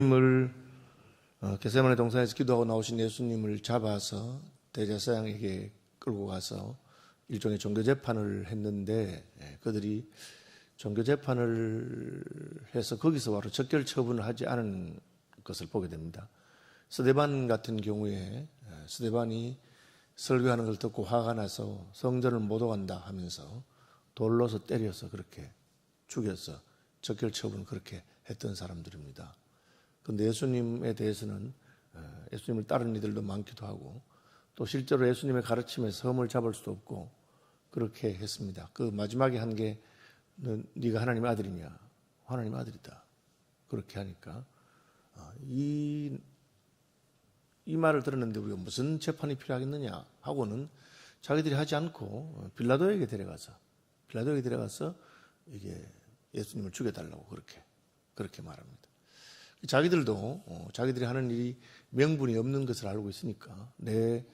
예수님을 겟세마네 동산에서 기도하고 나오신 예수님을 잡아서 대제사장에게 끌고 가서 일종의 종교 재판을 했는데 그들이 종교 재판을 해서 거기서 바로 적결 처분을 하지 않은 것을 보게 됩니다. 스데반 같은 경우에 스데반이 설교하는 걸 듣고 화가 나서 성전을 못 오간다 하면서 돌로서 때려서 그렇게 죽여서 적결 처분을 그렇게 했던 사람들입니다. 그런데 예수님에 대해서는 예수님을 따르는 이들도 많기도 하고 또 실제로 예수님의 가르침에 섬을 잡을 수도 없고 그렇게 했습니다. 그 마지막에 한 게 네가 하나님의 아들이냐? 하나님의 아들이다. 그렇게 하니까 이 말을 들었는데 우리가 무슨 재판이 필요하겠느냐 하고는 자기들이 하지 않고 빌라도에게 데려가서 이게 예수님을 죽여달라고 그렇게 말합니다. 자기들도 자기들이 하는 일이 명분이 없는 것을 알고 있으니까 내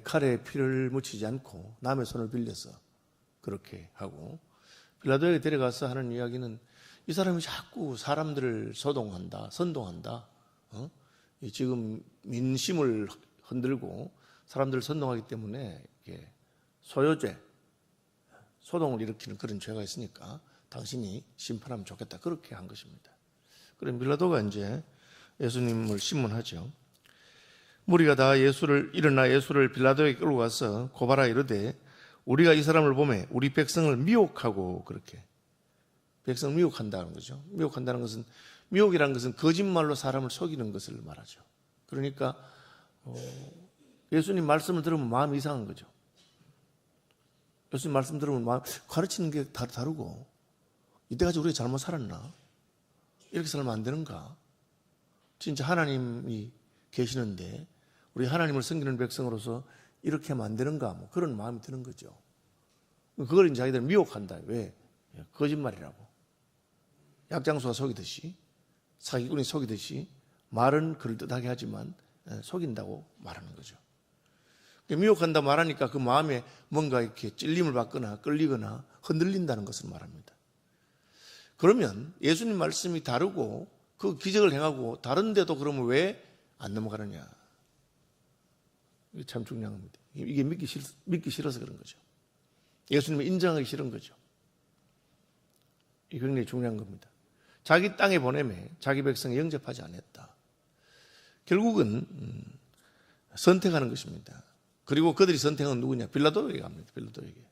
칼에 피를 묻히지 않고 남의 손을 빌려서 그렇게 하고 빌라도에게 데려가서 하는 이야기는 이 사람이 자꾸 사람들을 선동한다. 지금 민심을 흔들고 사람들을 선동하기 때문에 이게 소요죄, 소동을 일으키는 그런 죄가 있으니까 당신이 심판하면 좋겠다. 그렇게 한 것입니다. 그럼 빌라도가 이제 예수님을 신문하죠. 무리가 다 일어나 예수를 빌라도에게 끌고 가서 고발하 이르되 우리가 이 사람을 보매 우리 백성을 미혹하고 그렇게 백성을 미혹한다는 거죠. 미혹이라는 것은 거짓말로 사람을 속이는 것을 말하죠. 그러니까 예수님 말씀을 들으면 마음이 이상한 거죠. 예수님 말씀 들으면 가르치는 게 다르고 이때까지 우리가 잘못 살았나? 이렇게 살면 안 되는가? 진짜 하나님이 계시는데 우리 하나님을 섬기는 백성으로서 이렇게 하면 안 되는가? 뭐 그런 마음이 드는 거죠. 그걸 이제 자기들은 미혹한다. 왜? 거짓말이라고. 약장수가 속이듯이 사기꾼이 속이듯이 말은 그럴듯하게 하지만 속인다고 말하는 거죠. 미혹한다 말하니까 그 마음에 뭔가 이렇게 찔림을 받거나 끌리거나 흔들린다는 것을 말합니다. 그러면 예수님 말씀이 다르고 그 기적을 행하고 다른데도 그러면 왜 안 넘어가느냐? 이게 참 중요한 겁니다. 이게 믿기 싫어서 그런 거죠. 예수님을 인정하기 싫은 거죠. 이게 굉장히 중요한 겁니다. 자기 땅에 보내매 자기 백성에 영접하지 않았다. 결국은 선택하는 것입니다. 그리고 그들이 선택한 누구냐? 빌라도에게 갑니다. 빌라도에게.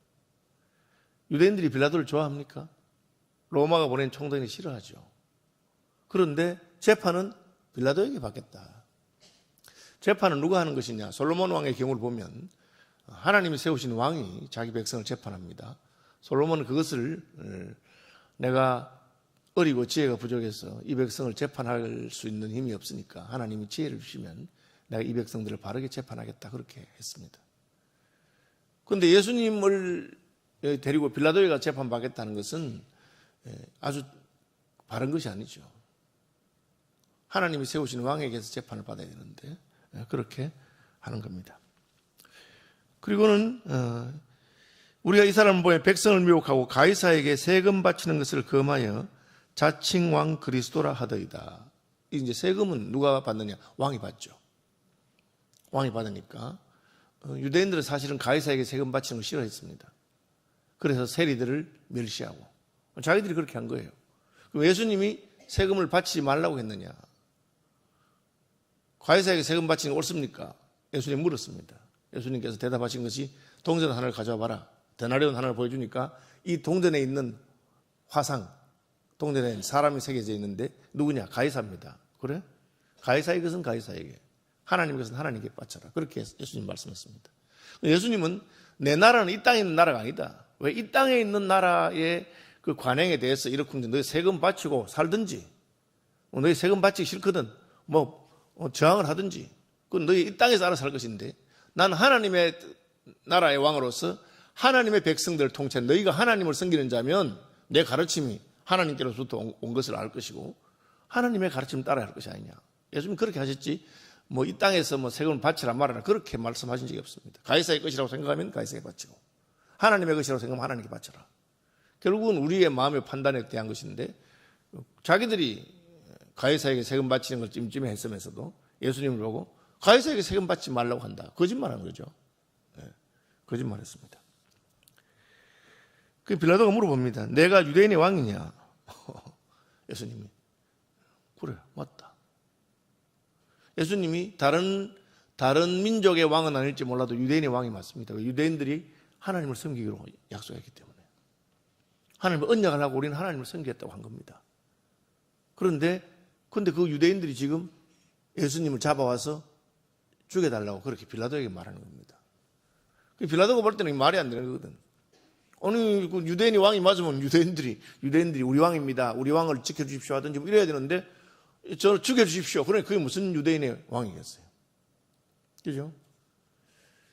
유대인들이 빌라도를 좋아합니까? 로마가 보낸 총독이 싫어하죠. 그런데 재판은 빌라도에게 받겠다. 재판은 누가 하는 것이냐? 솔로몬 왕의 경우를 보면 하나님이 세우신 왕이 자기 백성을 재판합니다. 솔로몬은 그것을 내가 어리고 지혜가 부족해서 이 백성을 재판할 수 있는 힘이 없으니까 하나님이 지혜를 주시면 내가 이 백성들을 바르게 재판하겠다 그렇게 했습니다. 그런데 예수님을 데리고 빌라도에 가서 재판받겠다는 것은 아주 바른 것이 아니죠. 하나님이 세우신 왕에게서 재판을 받아야 되는데 그렇게 하는 겁니다. 그리고는 우리가 이 사람을 보여 백성을 미혹하고 가이사에게 세금 바치는 것을 금하여 자칭 왕 그리스도라 하더이다. 이제 세금은 누가 받느냐? 왕이 받죠. 왕이 받으니까 유대인들은 사실은 가이사에게 세금 바치는 걸 싫어했습니다. 그래서 세리들을 멸시하고 자기들이 그렇게 한 거예요. 그럼 예수님이 세금을 바치지 말라고 했느냐? 가이사에게 세금 바치는 게 옳습니까? 예수님 물었습니다. 예수님께서 대답하신 것이 동전 하나를 가져와 봐라. 데나리온 하나를 보여주니까 이 동전에 있는 화상, 동전에 사람이 새겨져 있는데 누구냐? 가이사입니다. 그래? 가이사의 것은 가이사에게, 하나님의 것은 하나님께 바쳐라. 그렇게 예수님 말씀했습니다. 예수님은 내 나라는 이 땅에 있는 나라가 아니다. 왜? 이 땅에 있는 나라의 그 관행에 대해서 이렇게 너희 세금 바치고 살든지, 너희 세금 바치기 싫거든, 저항을 하든지, 그건 너희 이 땅에서 알아서 살 것인데, 난 하나님의 나라의 왕으로서 하나님의 백성들을 통치한 너희가 하나님을 섬기는 자면 내 가르침이 하나님께로부터 온 것을 알 것이고 하나님의 가르침을 따라야 할 것이 아니냐. 예수님 그렇게 하셨지 이 땅에서 세금을 바치라 말아라 그렇게 말씀하신 적이 없습니다. 가이사의 것이라고 생각하면 가이사에게 바치고 하나님의 것이라고 생각하면 하나님께 바쳐라. 결국은 우리의 마음의 판단에 대한 것인데 자기들이 가이사에게 세금 바치는 걸 찜찜했으면서도 예수님을 보고 가이사에게 세금 받지 말라고 한다. 거짓말한 거죠. 네, 거짓말했습니다. 그 빌라도가 물어봅니다. 내가 유대인의 왕이냐? 예수님이 그래, 맞다. 예수님이 다른 민족의 왕은 아닐지 몰라도 유대인의 왕이 맞습니다. 유대인들이 하나님을 섬기기로 약속했기 때문에. 하나님을 언약을 하고 우리는 하나님을 섬기겠다고 한 겁니다. 그런데 그 유대인들이 지금 예수님을 잡아와서 죽여달라고 그렇게 빌라도에게 말하는 겁니다. 빌라도가 볼 때는 말이 안 되는 거거든. 아니, 그 유대인이 왕이 맞으면 유대인들이 우리 왕입니다. 우리 왕을 지켜주십시오 하든지 뭐 이래야 되는데 저를 죽여주십시오. 그러니까 그게 무슨 유대인의 왕이겠어요. 그죠?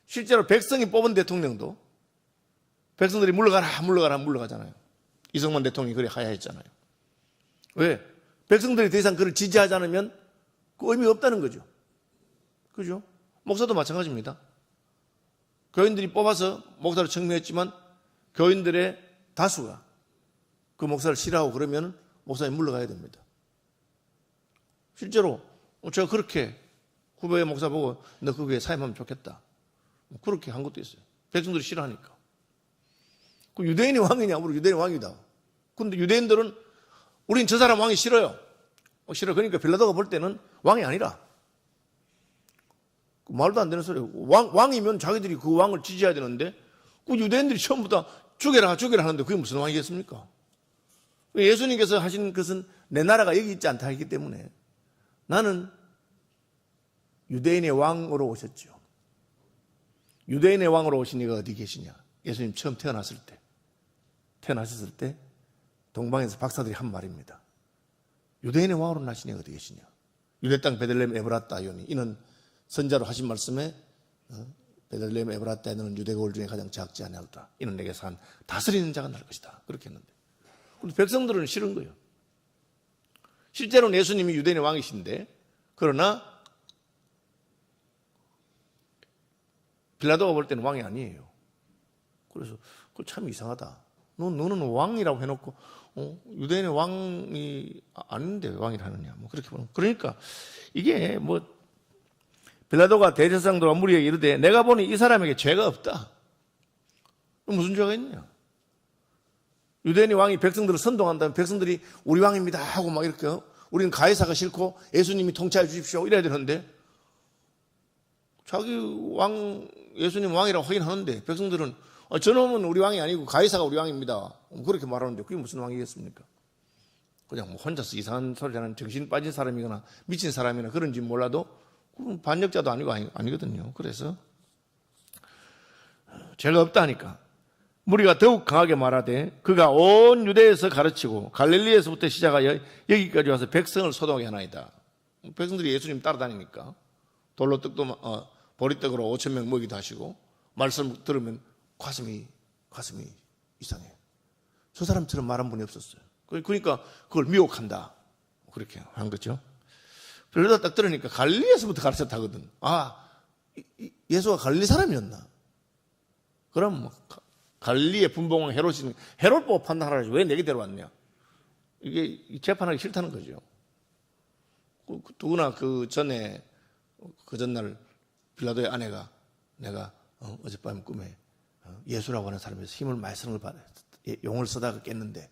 실제로 백성이 뽑은 대통령도 백성들이 물러가잖아요. 이승만 대통령이 그래 하야했잖아요. 왜? 백성들이 더 이상 그를 지지하지 않으면 그 의미가 없다는 거죠. 그죠? 목사도 마찬가지입니다. 교인들이 뽑아서 목사를 청명했지만 교인들의 다수가 그 목사를 싫어하고 그러면 목사님 물러가야 됩니다. 실제로 제가 그렇게 후배 목사 보고 너 그 교회에 사임하면 좋겠다. 그렇게 한 것도 있어요. 백성들이 싫어하니까. 그 유대인이 왕이냐? 우리 유대인이 왕이다. 근데 유대인들은 우린 저 사람 왕이 싫어요. 싫어. 그러니까 빌라도가 볼 때는 왕이 아니라. 말도 안 되는 소리예요. 왕이면 자기들이 그 왕을 지지해야 되는데 그 유대인들이 처음부터 죽여라 하는데 그게 무슨 왕이겠습니까? 예수님께서 하신 것은 내 나라가 여기 있지 않다 했기 때문에 나는 유대인의 왕으로 오셨죠. 유대인의 왕으로 오신 이가 어디 계시냐? 예수님 처음 태어나셨을 때 동방에서 박사들이 한 말입니다. 유대인의 왕으로 나신 이가 어디 계시냐? 유대 땅 베들레헴 에브라타이오니 이는 선자로 하신 말씀에 베들레헴 에브라타에 너는 유대 거울 중에 가장 작지 아니하다. 이는 내게서 한 다스리는 자가 날 것이다. 그렇게 했는데 근데 백성들은 싫은 거예요. 실제로는 예수님이 유대인의 왕이신데 그러나 빌라도가 볼 때는 왕이 아니에요. 그래서 그거 참 이상하다. 너는 왕이라고 해놓고 유대인의 왕이 아닌데 왕이라 하느냐. 뭐 그렇게 보는. 그러니까 이게 뭐 빌라도가 대제사장들과 무리에게 이르되 내가 보니 이 사람에게 죄가 없다. 무슨 죄가 있냐? 유대인의 왕이 백성들을 선동한다면 백성들이 우리 왕입니다 하고 막 이렇게 우리는 가이사가 싫고 예수님이 통치해 주십시오 이래야 되는데 자기 예수님 왕이라고 하긴 하는데 백성들은 저놈은 우리 왕이 아니고 가이사가 우리 왕입니다. 그렇게 말하는데 그게 무슨 왕이겠습니까? 그냥 뭐 혼자서 이상한 소리 하는 정신 빠진 사람이거나 미친 사람이나 그런지 몰라도 그건 반역자도 아니고 아니거든요. 그래서 죄가 없다니까. 무리가 더욱 강하게 말하되 그가 온 유대에서 가르치고 갈릴리에서부터 시작하여 여기까지 와서 백성을 소동하게 하나이다. 백성들이 예수님 따라다니니까 돌로 떡도 보리떡으로 5,000명 먹이도 하시고 말씀 들으면 가슴이 이상해. 저 사람처럼 말한 분이 없었어요. 그러니까 그걸 미혹한다. 그렇게 한 거죠. 그러다 딱 들으니까 갈릴리에서부터 가르쳤다거든. 예수가 갈릴리 사람이었나? 그럼 뭐 갈릴리의 분봉왕 헤롯 보고 판단하라지 왜 내게 데려왔냐? 이게 재판하기 싫다는 거죠. 누구나 그 전날 빌라도의 아내가 내가 어젯밤 꿈에 예수라고 하는 사람에서 힘을 많이 쓰는 걸 받아 용을 쓰다가 깼는데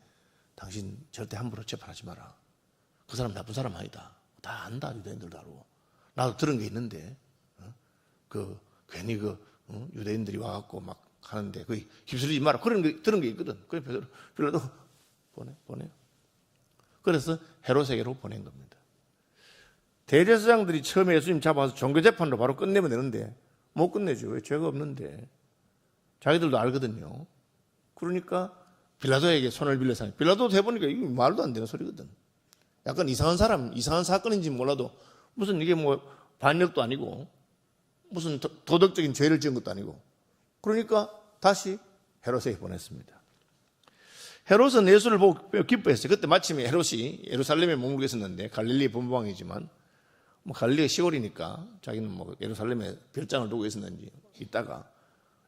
당신 절대 함부로 재판하지 마라. 그 사람 나쁜 사람 아니다. 다 안다. 유대인들도 알고. 나도 들은 게 있는데 괜히 유대인들이 와갖고 막 하는데 그 휩쓸리지 마라. 그런 게 들은 게 있거든. 그래서 빌라도 보내요. 그래서 헤롯에게로 보낸 겁니다. 대제사장들이 처음에 예수님 잡아서 종교재판으로 바로 끝내면 되는데 못 끝내죠. 왜? 죄가 없는데. 자기들도 알거든요. 그러니까 빌라도에게 손을 빌려서 빌라도 해보니까 이게 말도 안 되는 소리거든. 약간 이상한 사건인지 몰라도 무슨 이게 뭐 반역도 아니고 무슨 도덕적인 죄를 지은 것도 아니고 그러니까 다시 헤롯에게 보냈습니다. 헤롯은 예수를 보고 기뻐했어요. 그때 마침 헤롯이 예루살렘에 머물고 있었는데 갈릴리 분부왕이지만 뭐 갈릴리가 시골이니까 자기는 뭐 예루살렘에 별장을 두고 있었는지 있다가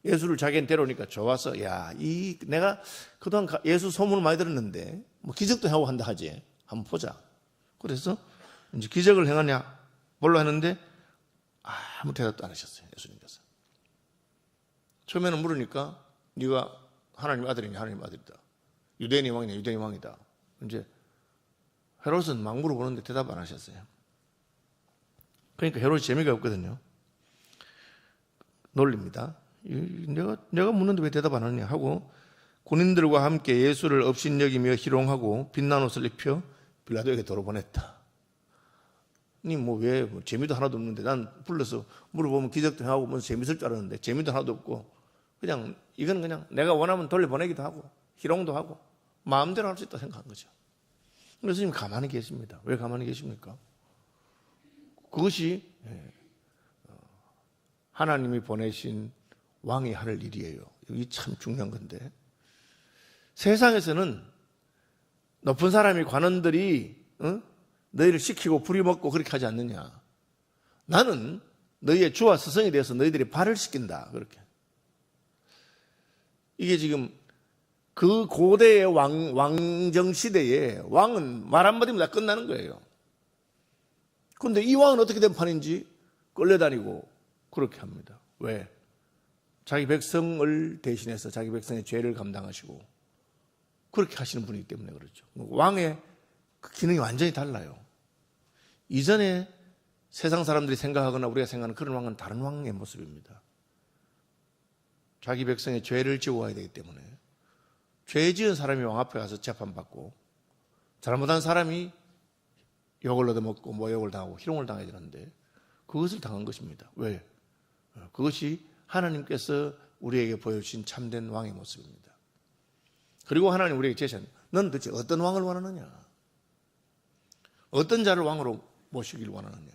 예수를 자기한테 데려오니까 좋아서 내가 그동안 예수 소문을 많이 들었는데 뭐 기적도 하고 한다 하지. 한번 보자. 그래서 이제 기적을 행하냐 뭘로 하는데 아무 대답도 안 하셨어요. 예수님께서. 처음에는 물으니까 네가 하나님 아들이냐? 하나님 아들이다. 유대인의 왕이냐? 유대인의 왕이다. 이제 헤롯은 막 물어보는데 대답 안 하셨어요. 그러니까 헤롯이 재미가 없거든요. 놀립니다. 내가 묻는데 왜 대답 안 하느냐 하고 군인들과 함께 예수를 업신여기며 희롱하고 빛난 옷을 입혀 빌라도에게 도로 보냈다. 니 뭐 왜 재미도 하나도 없는데 난 불러서 물어보면 기적도 하고 뭐 재밌을 줄 알았는데 재미도 하나도 없고 그냥 이건 그냥 내가 원하면 돌려보내기도 하고 희롱도 하고 마음대로 할 수 있다 생각한 거죠. 그래서 지금 가만히 계십니다. 왜 가만히 계십니까? 그것이 하나님이 보내신 왕이 할 일이에요. 이게 참 중요한 건데 세상에서는 높은 사람이 관원들이 너희를 시키고 부리먹고 그렇게 하지 않느냐. 나는 너희의 주와 스승이 되어서 너희들이 발을 씻긴다. 그렇게. 이게 지금 그 고대의 왕정 시대에 왕은 말 한마디면 다 끝나는 거예요. 그런데 이 왕은 어떻게 된 판인지 끌려다니고 그렇게 합니다. 왜? 자기 백성을 대신해서 자기 백성의 죄를 감당하시고 그렇게 하시는 분이기 때문에 그렇죠. 왕의 그 기능이 완전히 달라요. 이전에 세상 사람들이 생각하거나 우리가 생각하는 그런 왕은 다른 왕의 모습입니다. 자기 백성의 죄를 지워야 되기 때문에 죄 지은 사람이 왕 앞에 가서 재판받고 잘못한 사람이 욕을 얻어먹고 모욕을 당하고 희롱을 당해야 되는데 그것을 당한 것입니다. 왜? 그것이 하나님께서 우리에게 보여주신 참된 왕의 모습입니다. 그리고 하나님 우리에게 제시한 넌 도대체 어떤 왕을 원하느냐? 어떤 자를 왕으로 모시길 원하느냐?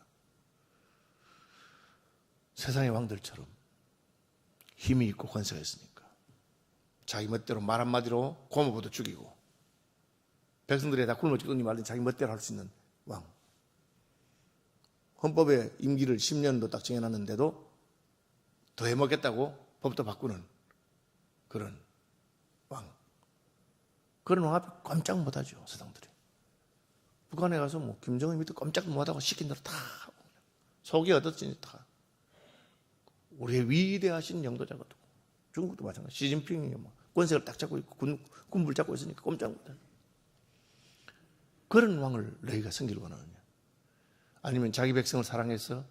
세상의 왕들처럼 힘이 있고 권세가 있으니까 자기 멋대로 말 한마디로 고모부도 죽이고 백성들이 다 굶어 죽든지 말든지 자기 멋대로 할 수 있는 왕. 헌법에 임기를 10년도 딱 정해놨는데도 더 해먹겠다고 법도 바꾸는 그런 왕. 그런 왕 앞에 깜짝 못하죠, 세상들이. 북한에 가서 뭐 김정은 밑에 깜짝 못하고 시킨 대로 다 하고 속이 어떻든지 다. 우리의 위대하신 영도자가 되고 중국도 마찬가지. 시진핑이 뭐 권세를 딱 잡고 있고 군부를 잡고 있으니까 꼼짝 못하는 그런 왕을 너희가 섬기를 원하느냐? 아니면 자기 백성을 사랑해서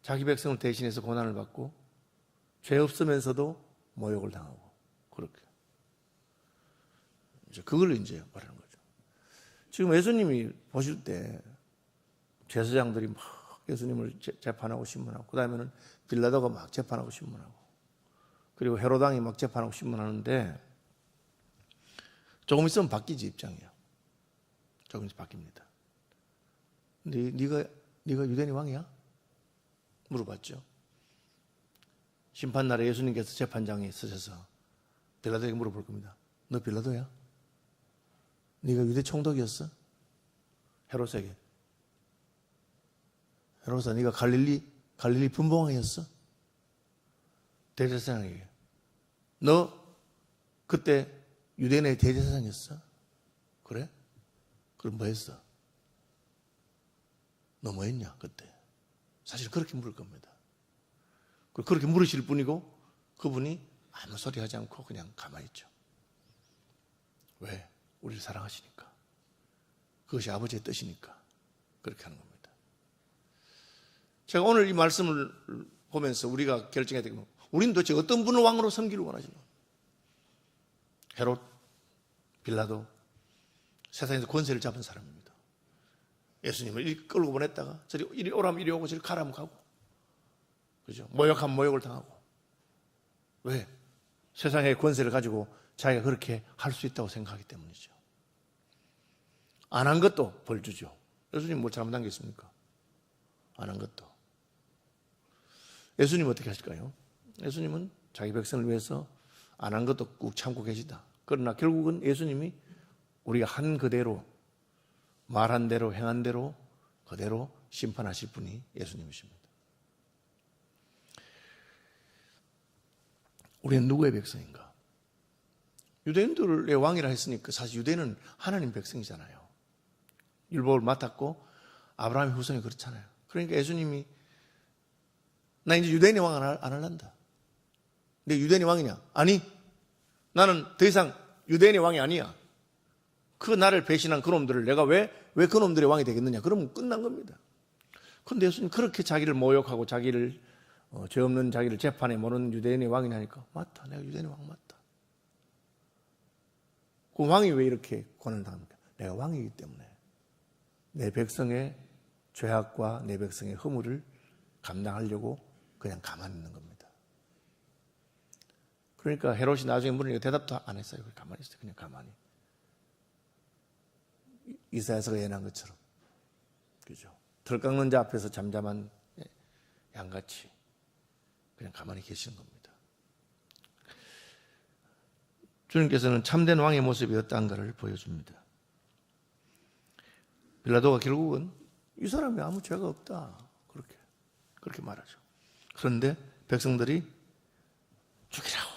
자기 백성을 대신해서 고난을 받고 죄 없으면서도 모욕을 당하고 그렇게 이제 그걸 이제 말하는 거죠. 지금 예수님이 보실 때 제사장들이 막 예수님을 재판하고 신문하고 그 다음에는 빌라도가 막 재판하고 신문하고 그리고 헤롯 왕이 막 재판하고 신문하는데 조금 있으면 바뀌지 입장이야. 조금 있으면 바뀝니다. 근데 네가 유대인의 왕이야? 물어봤죠. 심판날에 예수님께서 재판장에 서셔서 빌라도에게 물어볼 겁니다. 너 빌라도야? 네가 유대 총독이었어? 헤롯에게. 헤롯아, 네가 갈릴리 분봉왕이었어? 대제사장에게. 너 그때 유대인의 대제사장이었어? 그래? 그럼 뭐 했어? 너 뭐 했냐 그때? 사실 그렇게 물을 겁니다. 그렇게 물으실 분이고 그분이 아무 소리 하지 않고 그냥 가만히 있죠. 왜? 우리를 사랑하시니까. 그것이 아버지의 뜻이니까 그렇게 하는 겁니다. 제가 오늘 이 말씀을 보면서 우리가 결정해야 되겠고 우리는 도대체 어떤 분을 왕으로 섬기를 원하시나? 헤롯, 빌라도 세상에서 권세를 잡은 사람입니다. 예수님을 이리 끌고 보냈다가 저리 이리 오라면 이리 오고 저리 가라면 가고 그죠? 모욕하면 모욕을 당하고 왜? 세상의 권세를 가지고 자기가 그렇게 할 수 있다고 생각하기 때문이죠. 안 한 것도 벌 주죠. 예수님 뭐 잘못한 게 있습니까? 안 한 것도. 예수님은 어떻게 하실까요? 예수님은 자기 백성을 위해서 안 한 것도 꾹 참고 계시다. 그러나 결국은 예수님이 우리가 한 그대로 말한 대로 행한 대로 그대로 심판하실 분이 예수님이십니다. 우리는 누구의 백성인가? 유대인들의 왕이라 했으니까 사실 유대인은 하나님 백성이잖아요. 율법을 맡았고 아브라함의 후손이 그렇잖아요. 그러니까 예수님이 나 이제 유대인의 왕 안 할란다. 근데 유대인의 왕이냐? 아니, 나는 더 이상 유대인의 왕이 아니야. 그 나를 배신한 그놈들을 내가 왜 그놈들의 왕이 되겠느냐? 그러면 끝난 겁니다. 그런데 예수님 그렇게 자기를 모욕하고 자기를 죄 없는 자기를 재판에 모는 유대인의 왕이냐니까 맞다. 내가 유대인의 왕 맞다. 그 왕이 왜 이렇게 고난을 당합니까? 내가 왕이기 때문에 내 백성의 죄악과 내 백성의 허물을 감당하려고 그냥 가만히 있는 겁니다. 그러니까 헤롯이 나중에 물으니까 대답도 안 했어요. 가만히 있어요. 그냥 가만히. 이사야서가 예언한 것처럼. 그죠? 털 깎는 자 앞에서 잠잠한 양같이 그냥 가만히 계시는 겁니다. 주님께서는 참된 왕의 모습이 어떠한가를 보여줍니다. 빌라도가 결국은 이 사람이 아무 죄가 없다. 그렇게 말하죠. 그런데 백성들이 죽이라고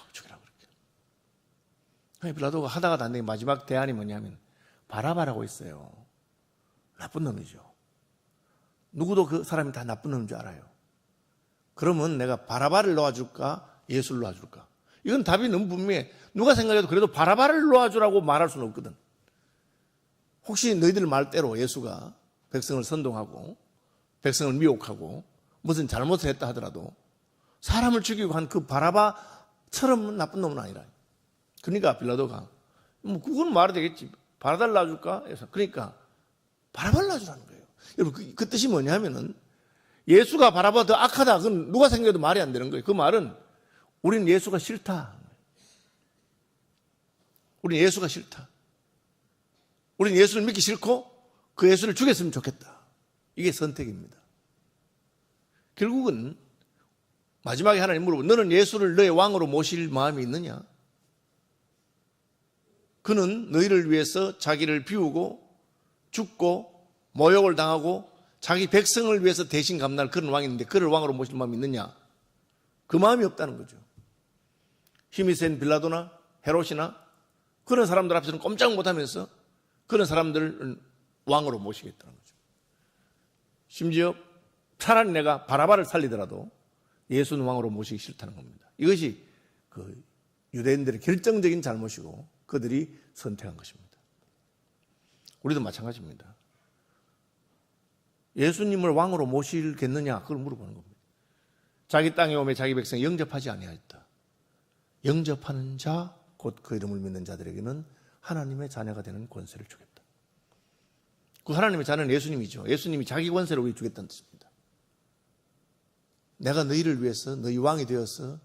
그렇게. 빌라도가 하다가 안 되게 마지막 대안이 뭐냐면 바라바라고 있어요. 나쁜 놈이죠. 누구도 그 사람이 다 나쁜 놈인 줄 알아요. 그러면 내가 바라바를 놓아줄까? 예수를 놓아줄까? 이건 답이 너무 분명해. 누가 생각해도 그래도 바라바를 놓아주라고 말할 수는 없거든. 혹시 너희들 말대로 예수가 백성을 선동하고 백성을 미혹하고 무슨 잘못을 했다 하더라도 사람을 죽이고 한 그 바라바처럼 나쁜 놈은 아니라. 그러니까 빌라도가 그건 말이 되겠지. 바라바를 놔줄까? 그러니까 바라바를 놔주라는 거예요. 여러분 그 뜻이 뭐냐면은 예수가 바라바 더 악하다. 그건 누가 생각해도 말이 안 되는 거예요. 그 말은 우리는 예수가 싫다. 우리는 예수가 싫다. 우리는 예수를 믿기 싫고 그 예수를 죽였으면 좋겠다. 이게 선택입니다. 결국은 마지막에 하나님 물어보고 너는 예수를 너의 왕으로 모실 마음이 있느냐? 그는 너희를 위해서 자기를 비우고 죽고 모욕을 당하고 자기 백성을 위해서 대신 감당할 그런 왕인데 그를 왕으로 모실 마음이 있느냐? 그 마음이 없다는 거죠. 힘이 센 빌라도나 헤롯이나 그런 사람들 앞에서는 꼼짝 못하면서 그런 사람들을 왕으로 모시겠다는 거죠. 심지어 차라리 내가 바라바를 살리더라도 예수는 왕으로 모시기 싫다는 겁니다. 이것이 그 유대인들의 결정적인 잘못이고 그들이 선택한 것입니다. 우리도 마찬가지입니다. 예수님을 왕으로 모시겠느냐 그걸 물어보는 겁니다. 자기 땅에 오매 자기 백성이 영접하지 아니하였다. 영접하는 자 곧 그 이름을 믿는 자들에게는 하나님의 자녀가 되는 권세를 주겠다. 그 하나님의 자녀는 예수님이죠. 예수님이 자기 권세를 우리 주겠다는 뜻입니다. 내가 너희를 위해서 너희 왕이 되어서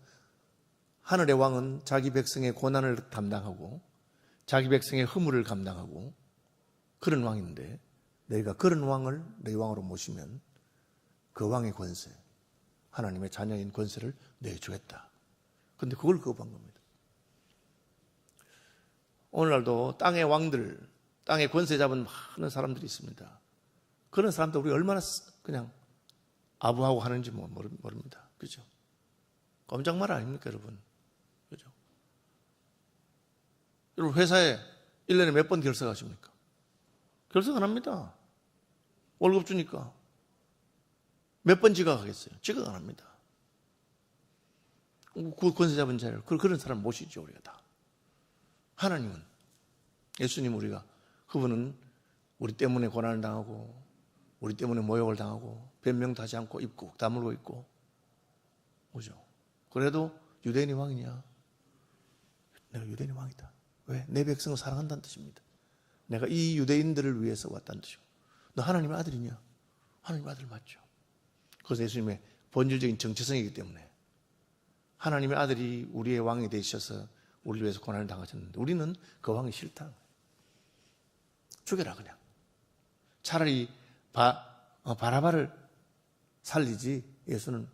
하늘의 왕은 자기 백성의 고난을 담당하고 자기 백성의 허물을 감당하고 그런 왕인데 너희가 그런 왕을 너희 왕으로 모시면 그 왕의 권세, 하나님의 자녀인 권세를 내주겠다. 그런데 그걸 거부한 겁니다. 오늘날도 땅의 왕들, 땅의 권세 잡은 많은 사람들이 있습니다. 그런 사람들 우리 얼마나 그냥 아부하고 하는지 모릅니다. 그죠? 꼼짝 말 아닙니까, 여러분? 그죠? 여러분, 회사에 1년에 몇 번 결석하십니까? 결석 안 합니다. 월급 주니까. 몇 번 지각하겠어요? 지각 안 합니다. 그 권세 잡은 자를, 그런 사람 모시죠, 우리가 다. 하나님은, 예수님 우리가, 그분은 우리 때문에 고난을 당하고, 우리 때문에 모욕을 당하고, 변명도 하지 않고, 입고, 다물고 있고, 오죠. 그래도 유대인의 왕이냐? 내가 유대인의 왕이다. 왜? 내 백성을 사랑한다는 뜻입니다. 내가 이 유대인들을 위해서 왔다는 뜻이고. 너 하나님의 아들이냐? 하나님의 아들 맞죠. 그것은 예수님의 본질적인 정체성이기 때문에 하나님의 아들이 우리의 왕이 되셔서 우리를 위해서 고난을 당하셨는데 우리는 그 왕이 싫다. 죽여라 그냥. 차라리 바라바를 살리지 예수는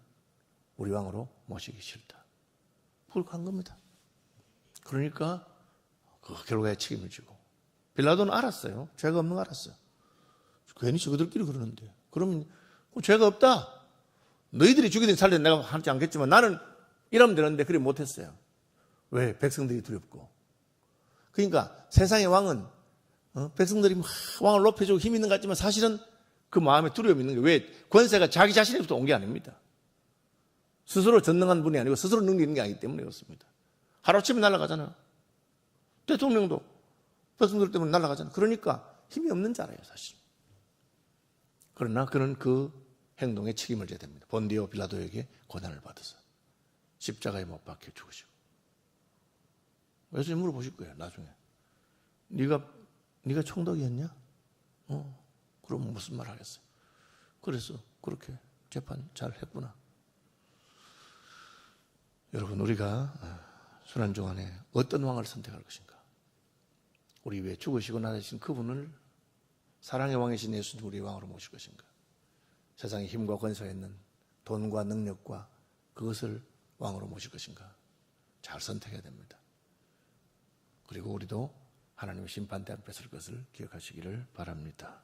우리 왕으로 모시기 싫다. 그걸 간 겁니다. 그러니까 그 결과에 책임을 지고 빌라도는 알았어요. 죄가 없는 거 알았어요. 괜히 저들끼리 그러는데 그러면 죄가 없다. 너희들이 죽이든 살리든 내가 하지 않겠지만 나는 이러면 되는데 그래 못했어요. 왜? 백성들이 두렵고. 그러니까 세상의 왕은 백성들이 막 왕을 높여주고 힘 있는 것 같지만 사실은 그 마음에 두려움이 있는 게 왜 권세가 자기 자신에부터 온 게 아닙니다. 스스로 전능한 분이 아니고 스스로 능력이 있는 게 아니기 때문에 그렇습니다. 하루아침에 날아가잖아. 대통령도 백성들 때문에 날아가잖아. 그러니까 힘이 없는 자라요, 사실. 그러나 그는 그 행동에 책임을 져야 됩니다. 본디오 빌라도에게 고난을 받아서 십자가에 못 박혀 죽으시고. 예수님 물어보실 거예요, 나중에. 네가 총독이었냐? 그럼 무슨 말 하겠어요? 그래서 그렇게 재판 잘 했구나. 여러분, 우리가 순환종 안에 어떤 왕을 선택할 것인가? 우리 위해 죽으시고 나으신 그분을 사랑의 왕이신 예수님 우리 왕으로 모실 것인가? 세상의 힘과 권세가 있는 돈과 능력과 그것을 왕으로 모실 것인가? 잘 선택해야 됩니다. 그리고 우리도 하나님의 심판대 앞에 설 것을 기억하시기를 바랍니다.